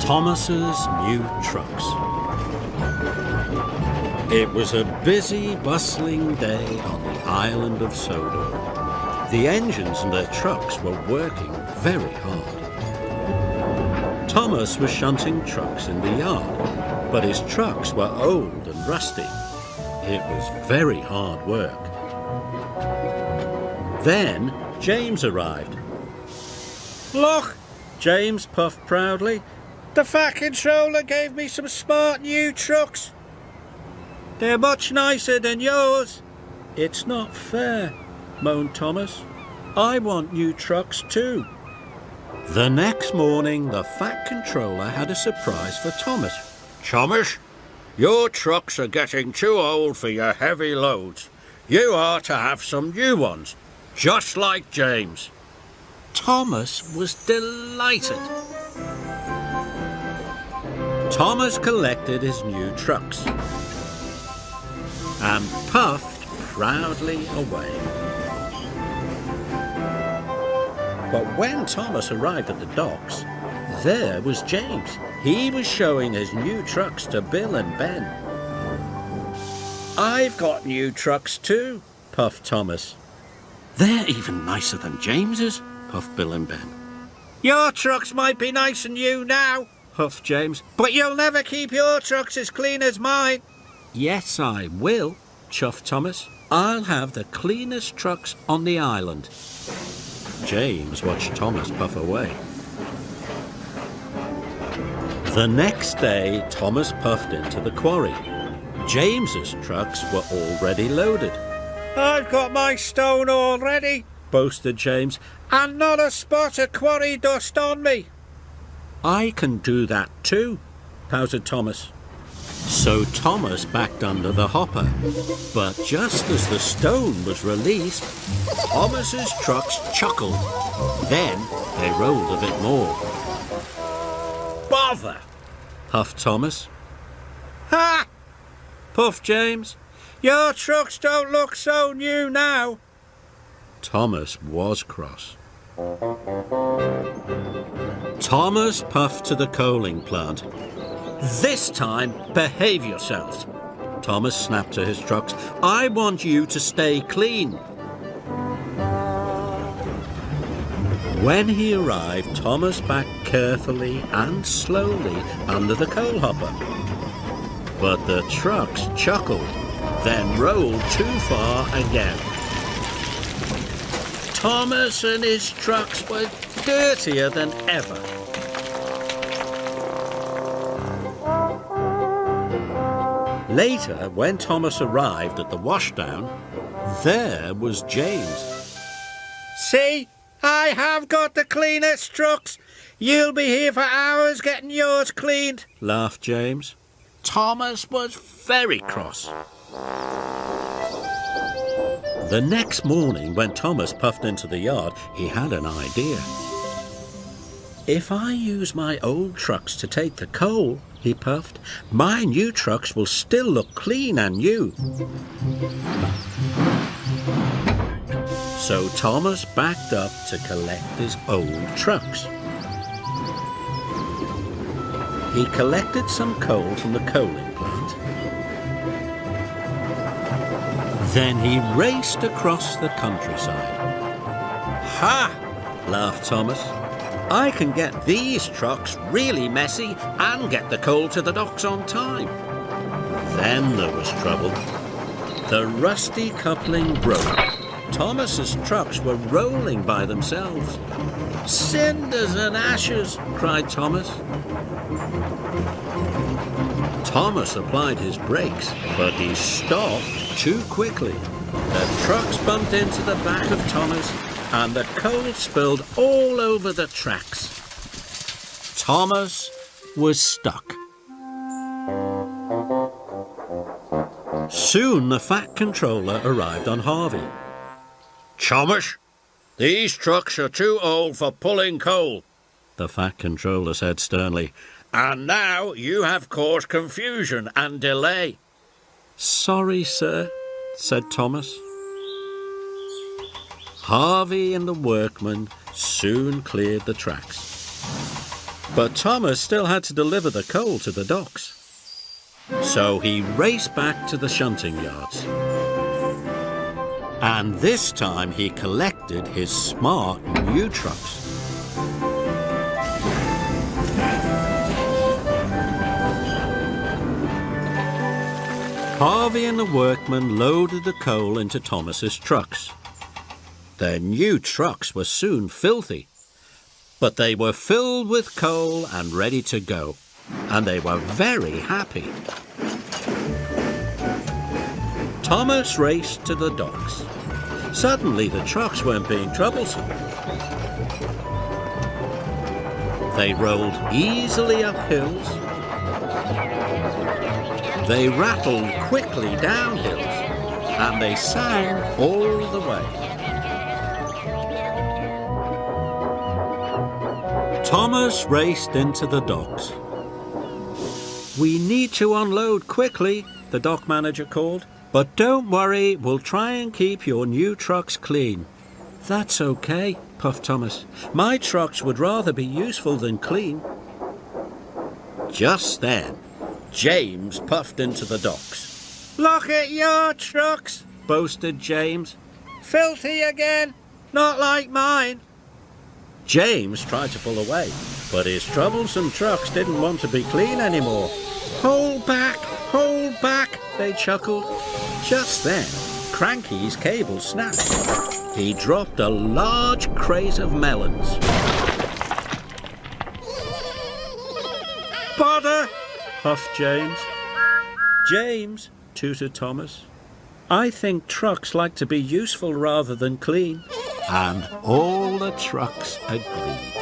Thomas's new trucks. It was a busy, bustling day on the island of Sodor. The engines and their trucks were working very hard. Thomas was shunting trucks in the yard, but his trucks were old and rusty. It was very hard work. Then James arrived. "Look," James puffed proudly. "The Fat Controller gave me some smart new trucks. They're much nicer than yours." "It's not fair," moaned Thomas. "I want new trucks too." The next morning, the Fat Controller had a surprise for Thomas. "Thomas, your trucks are getting too old for your heavy loads. You are to have some new ones, just like James." Thomas was delighted. Thomas collected his new trucks and puffed proudly away. But when Thomas arrived at the docks, there was James. He was showing his new trucks to Bill and Ben. "I've got new trucks too," puffed Thomas. "They're even nicer than James's," puffed Bill and Ben. "Your trucks might be nice and new now," huffed James, "but you'll never keep your trucks as clean as mine." "Yes, I will," chuffed Thomas. "I'll have the cleanest trucks on the island." James watched Thomas puff away. The next day, Thomas puffed into the quarry. James's trucks were already loaded. "I've got my stone already," boasted James, "and not a spot of quarry dust on me." "I can do that too," pouted Thomas. So Thomas backed under the hopper, but just as the stone was released, Thomas's trucks chuckled. Then they rolled a bit more. "Bother!" huffed Thomas. "Ha!" puffed James. "Your trucks don't look so new now." Thomas was cross. Thomas puffed to the coaling plant. "This time, behave yourselves," Thomas snapped to his trucks. "I want you to stay clean." When he arrived, Thomas backed carefully and slowly under the coal hopper. But the trucks chuckled, then rolled too far again. Thomas and his trucks were dirtier than ever. Later, when Thomas arrived at the washdown, there was James. "See, I have got the cleanest trucks. You'll be here for hours getting yours cleaned," laughed James. Thomas was very cross. The next morning, when Thomas puffed into the yard, he had an idea. "If I use my old trucks to take the coal," he puffed, "my new trucks will still look clean and new." So Thomas backed up to collect his old trucks. He collected some coal from the coaling plant. Then he raced across the countryside. "Ha!" laughed Thomas. "I can get these trucks really messy and get the coal to the docks on time." Then there was trouble. The rusty coupling broke. Thomas's trucks were rolling by themselves. "Cinders and ashes!" cried Thomas. Thomas applied his brakes, but he stopped too quickly. The trucks bumped into the back of Thomas, and the coal spilled all over the tracks. Thomas was stuck. Soon the Fat Controller arrived on Harvey. "Thomas, these trucks are too old for pulling coal," the Fat Controller said sternly, "and now you have caused confusion and delay." "Sorry, sir," said Thomas. Harvey and the workmen soon cleared the tracks. But Thomas still had to deliver the coal to the docks. So he raced back to the shunting yards. And this time he collected his smart new trucks. Harvey and the workmen loaded the coal into Thomas's trucks. Their new trucks were soon filthy, but they were filled with coal and ready to go, and they were very happy. Thomas raced to the docks. Suddenly the trucks weren't being troublesome. They rolled easily up hills. They rattled quickly down hills, and they sang all the way. Thomas raced into the docks. "We need to unload quickly," the dock manager called. "But don't worry, we'll try and keep your new trucks clean." "That's okay," puffed Thomas. "My trucks would rather be useful than clean." Just then, James puffed into the docks. "Look at your trucks," boasted James. "Filthy again, not like mine." James tried to pull away, but his troublesome trucks didn't want to be clean anymore. Hold back, they chuckled. Just then, Cranky's cable snapped. He dropped a large crate of melons. "Bother!" puffed James. "James," tooted Thomas, "I think trucks like to be useful rather than clean." And all the trucks agreed.